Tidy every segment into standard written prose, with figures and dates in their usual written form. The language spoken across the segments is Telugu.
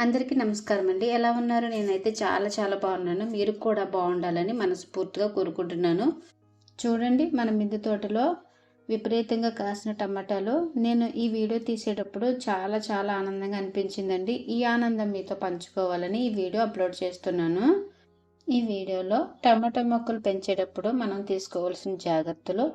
అందరికీ నమస్కారం అండి. ఎలా ఉన్నారు? నేనైతే చాలా బాగున్నాను. మీరు కూడా బాగుండాలని మనస్ఫూర్తిగా కోరుకుంటున్నాను. చూడండి, మన మిద్దె తోటలో విపరీతంగా కాసిన టమాటాలు. నేను ఈ వీడియో తీసేటప్పుడు చాలా ఆనందంగా అనిపించిందండి. ఈ ఆనందం మీతో పంచుకోవాలని ఈ వీడియో అప్లోడ్ చేస్తున్నాను. ఈ వీడియోలో టమాటా మొక్కలు పెంచేటప్పుడు మనం తీసుకోవాల్సిన జాగ్రత్తలు,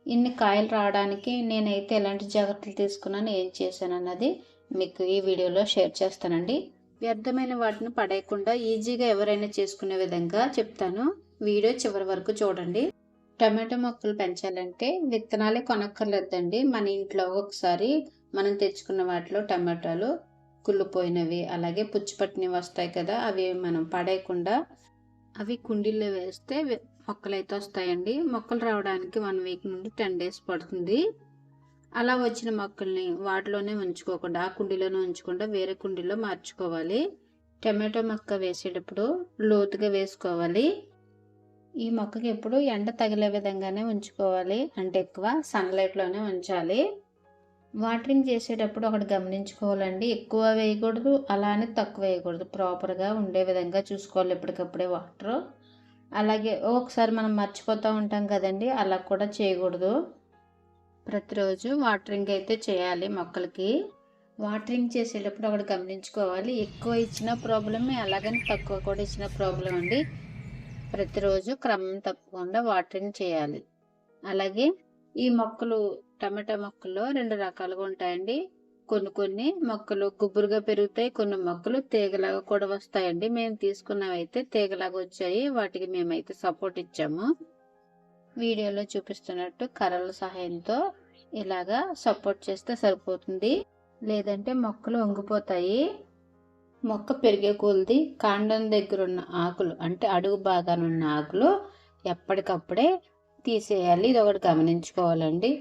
ఇన్ని కాయలు రావడానికి నేనైతే ఎలాంటి జాగ్రత్తలు తీసుకున్నాను, ఏం చేశాను అన్నది మీకు ఈ వీడియోలో షేర్ చేస్తానండి. వ్యర్థమైన వాటిని పడేయకుండా ఈజీగా ఎవరైనా చేసుకునే విధంగా చెప్తాను. వీడియో చివరి వరకు చూడండి. టమాటో మొక్కలు పెంచాలంటే విత్తనాలే కొనక్కర్లేదండి. మన ఇంట్లో ఒకసారి మనం తెచ్చుకున్న వాటిలో టమాటాలు కుళ్ళిపోయినవి, అలాగే పుచ్చిపట్టినవి వస్తాయి కదా, అవి మనం పడేయకుండా అవి కుండీల్లో వేస్తే మొక్కలు అయితే వస్తాయండి. మొక్కలు రావడానికి 1 వీక్ నుండి 10 డేస్ పడుతుంది. అలా వచ్చిన మొక్కల్ని వాటిలోనే ఉంచుకోకుండా, ఆ కుండీలోనే ఉంచకుండా వేరే కుండీలో మార్చుకోవాలి. టమాటో మొక్క వేసేటప్పుడు లోతుగా వేసుకోవాలి. ఈ మొక్కకి ఎప్పుడు ఎండ తగిలే విధంగానే ఉంచుకోవాలి, అంటే ఎక్కువ సన్లైట్లోనే ఉంచాలి. వాటరింగ్ చేసేటప్పుడు ఒకటి గమనించుకోవాలండి, ఎక్కువ వేయకూడదు, అలానే తక్కువ వేయకూడదు. ప్రాపర్గా ఉండే విధంగా చూసుకోవాలి ఎప్పటికప్పుడే వాటర్. అలాగే ఒకసారి మనం మర్చిపోతూ ఉంటాం కదండి, అలా కూడా చేయకూడదు. ప్రతిరోజు వాటరింగ్ అయితే చేయాలి మొక్కలకి. వాటరింగ్ చేసేటప్పుడు ఒకటి గమనించుకోవాలి, ఎక్కువ ఇచ్చిన ప్రాబ్లమే, అలాగని తక్కువ కూడా ఇచ్చిన ప్రాబ్లం అండి. ప్రతిరోజు క్రమం తప్పకుండా వాటరింగ్ చేయాలి. అలాగే ఈ మొక్కలు, టమాటా మొక్కల్లో 2 రకాలుగా ఉంటాయండి. కొన్ని మొక్కలు గుబురుగా పెరుగుతాయి, కొన్ని మొక్కలు తీగలాగా కూడా వస్తాయండి. మేము తీసుకున్నవి అయితే తీగలాగా వచ్చాయి, వాటికి మేమైతే సపోర్ట్ ఇచ్చాము. వీడియోలో చూపిస్తున్నట్టు కర్రల సహాయంతో ఇలాగా సపోర్ట్ చేస్తే సరిపోతుంది, లేదంటే మొక్కలు వంగిపోతాయి. మొక్క పెరిగే కొలది కాండం దగ్గర ఉన్న ఆకులు, అంటే అడుగు భాగాన ఉన్న ఆకులు ఎప్పటికప్పుడే తీసేయాలి. ఇది ఒకటి గమనించుకోవాలండి.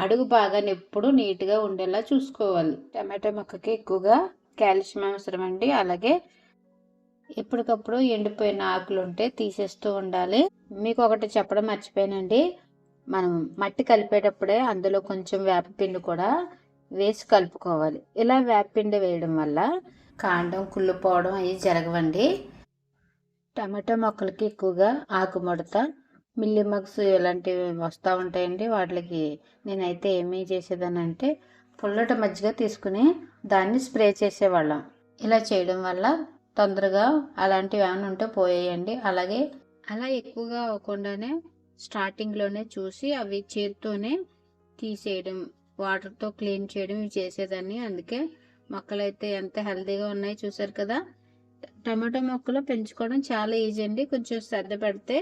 అడుగు భాగాన్ని ఎప్పుడు నీట్గా ఉండేలా చూసుకోవాలి. టమాటో మొక్కకి ఎక్కువగా కాల్షియం అవసరం అండి. అలాగే ఎప్పటికప్పుడు ఎండిపోయిన ఆకులు ఉంటే తీసేస్తూ ఉండాలి. మీకు ఒకటి చెప్పడం మర్చిపోయానండి, మనం మట్టి కలిపేటప్పుడే అందులో కొంచెం వేపపిండి కూడా వేసి కలుపుకోవాలి. ఇలా వేపపిండి వేయడం వల్ల కాండం కుళ్ళిపోవడం అవి జరగవండి. టమాటో మొక్కలకి ఎక్కువగా ఆకుముడత, మిల్లీమగ్స్ ఇలాంటివి వస్తూ ఉంటాయండి. వాటికి నేనైతే ఏమీ చేసేదానంటే పుల్లటి మజ్జిగ తీసుకుని దాన్ని స్ప్రే చేసేవాళ్ళం. ఇలా చేయడం వల్ల తొందరగా అలాంటివి ఏమైనా ఉంటే పోయేయండి. అలాగే అలా ఎక్కువగా అవ్వకుండానే స్టార్టింగ్లోనే చూసి అవి చేతితోనే తీసేయడం, వాటర్తో క్లీన్ చేయడం ఇవి చేసేదాన్ని. అందుకే మొక్కలైతే ఎంత హెల్తీగా ఉన్నాయి చూసారు కదా. టమాటో మొక్కలు పెంచుకోవడం చాలా ఈజీ అండి. కొంచెం శ్రద్ధ పెడితే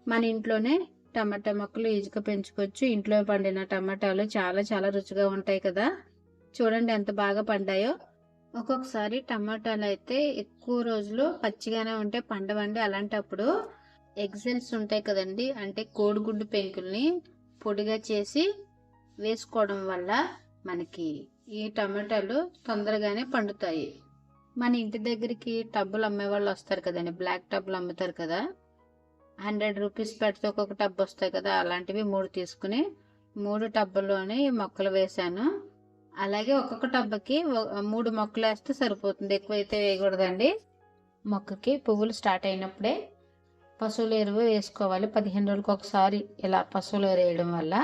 మన ఇంట్లోనే టమాటా మొక్కలు ఈజీగా పెంచుకోవచ్చు. ఇంట్లో పండిన టమాటాలు చాలా రుచిగా ఉంటాయి కదా. చూడండి ఎంత బాగా పండాయో. ఒక్కొక్కసారి టమాటాలు అయితే ఎక్కువ రోజులు పచ్చిగానే ఉంటే పండవండి. అలాంటప్పుడు ఎగ్జెల్స్ ఉంటాయి కదండి, అంటే కోడిగుడ్డు పెంకుల్ని పొడిగా చేసి వేసుకోవడం వల్ల మనకి ఈ టమాటాలు తొందరగానే పండుతాయి. మన ఇంటి దగ్గరికి టబ్బులు అమ్మే వాళ్ళు వస్తారు కదండి, బ్లాక్ టబ్బులు అమ్ముతారు కదా, 100 రూపీస్ పెడితే ఒక్కొక్క టబ్ వస్తాయి కదా, అలాంటివి 3 తీసుకుని 3 టబ్బుల్లోనే మొక్కలు వేసాను. అలాగే ఒక్కొక్క టబ్బకి 3 మొక్కలు వేస్తే సరిపోతుంది, ఎక్కువైతే వేయకూడదండి. మొక్కకి పువ్వులు స్టార్ట్ అయినప్పుడే పశువుల ఎరువు వేసుకోవాలి. 15 రోజులకు ఒకసారి ఇలా పశువుల ఎరువు వేయడం వల్ల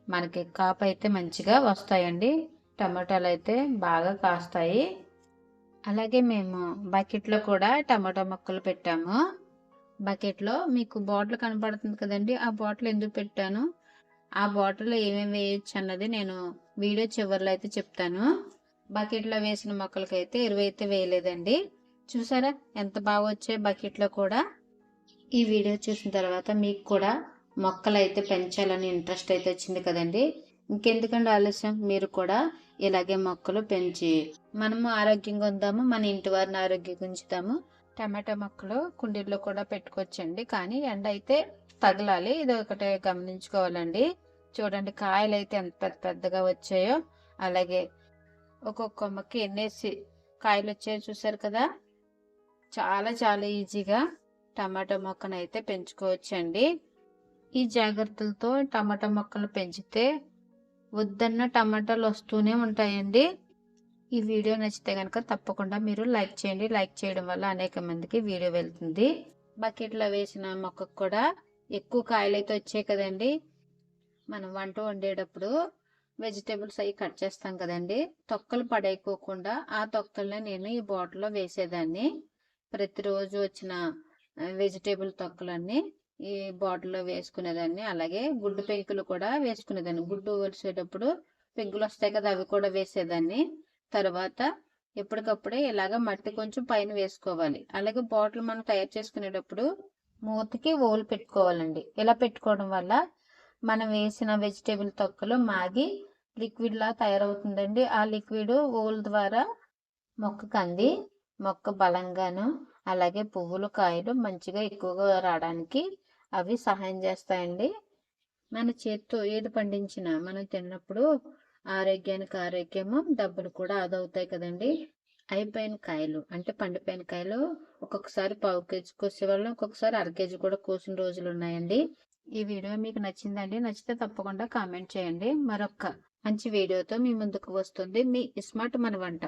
మనకి కాపు అయితే మంచిగా వస్తాయండి. టమాటాలు అయితే బాగా కాస్తాయి. అలాగే మేము బకెట్లో కూడా టమాటా మొక్కలు పెట్టాము. బకెట్లో మీకు బాటిల్ కనపడుతుంది కదండి, ఆ బాటిల్ ఎందుకు పెట్టాను, ఆ బాటిల్లో ఏమేమి వేయచ్చు అన్నది నేను వీడియో చివరిలో అయితే చెప్తాను. బకెట్లో వేసిన మొక్కలకైతే ఎరువు అయితే వేయలేదండి. చూసారా ఎంత బాగా వచ్చాయి బకెట్లో కూడా. ఈ వీడియో చూసిన తర్వాత మీకు కూడా మొక్కలు అయితే పెంచాలని ఇంట్రెస్ట్ అయితే వచ్చింది కదండి. ఇంకెందుకంటే ఆలస్యం, మీరు కూడా ఇలాగే మొక్కలు పెంచి మనము ఆరోగ్యంగా ఉందాము, మన ఇంటి వారిని ఆరోగ్యంగా ఉంచుతాము. టమాటా మొక్కలు కుండీల్లో కూడా పెట్టుకోవచ్చండి, కానీ ఎండ అయితే తగలాలి, ఇది ఒకటే గమనించుకోవాలండి. చూడండి కాయలు అయితే ఎంత పెద్దగా వచ్చాయో, అలాగే ఒక్కొక్క కొమ్మకి ఎన్నేసి కాయలు వచ్చాయో చూసారు కదా. చాలా ఈజీగా టమాటా మొక్కను అయితే పెంచుకోవచ్చండి. ఈ జాగ్రత్తలతో టమాటా మొక్కలు పెంచితే వద్దన్న టమాటాలు వస్తూనే ఉంటాయండి. ఈ వీడియో నచ్చితే కనుక తప్పకుండా మీరు లైక్ చేయండి. లైక్ చేయడం వల్ల అనేక మందికి వీడియో వెళ్తుంది. బకెట్లో వేసిన మొక్కకు కూడా ఎక్కువ కాయలు అయితే వచ్చాయి కదండి. మనం వంట వండేటప్పుడు వెజిటేబుల్స్ అవి కట్ చేస్తాం కదండి, తొక్కలు పడేయకోకుండా ఆ తొక్కల్ని నేను ఈ బాటిల్లో వేసేదాన్ని. ప్రతిరోజు వచ్చిన వెజిటేబుల్ తొక్కలన్నీ ఈ బాటిల్లో వేసుకునేదాన్ని. అలాగే గుడ్డు పెంకులు కూడా వేసుకునేదాన్ని. గుడ్డు ఒలిసేటప్పుడు పెంకులు వస్తాయి కదా, అవి కూడా వేసేదాన్ని. తర్వాత ఎప్పటికప్పుడే ఇలాగ మట్టి కొంచెం పైన వేసుకోవాలి. అలాగే బాటిల్ మనం తయారు చేసుకునేటప్పుడు మూతకి ఓలు పెట్టుకోవాలండి. ఇలా పెట్టుకోవడం వల్ల మనం వేసిన వెజిటేబుల్ తొక్కలు మాగి లిక్విడ్ లా తయారవుతుందండి. ఆ లిక్విడ్ ఓల్ ద్వారా మొక్కకు అంది మొక్క బలంగాను, అలాగే పువ్వులు కాయలు మంచిగా ఎక్కువగా రావడానికి అవి సహాయం చేస్తాయండి. మన చేతితో ఏది పండించినా మనం తిన్నప్పుడు ఆరోగ్యానికి ఆరోగ్యము, డబ్బులు కూడా ఆదవుతాయి కదండి. అయిపోయిన కాయలు అంటే పండిపోయిన కాయలు ఒక్కొక్కసారి పావు కేజీ కోసేవాళ్ళం, ఒక్కొక్కసారి అర కేజీ కూడా కోసిన రోజులు ఉన్నాయండి. ఈ వీడియో మీకు నచ్చిందండి. నచ్చితే తప్పకుండా కామెంట్ చేయండి. మరొక మంచి వీడియోతో మీ ముందుకు వస్తుంది మీ స్మార్ట్ మన వంట.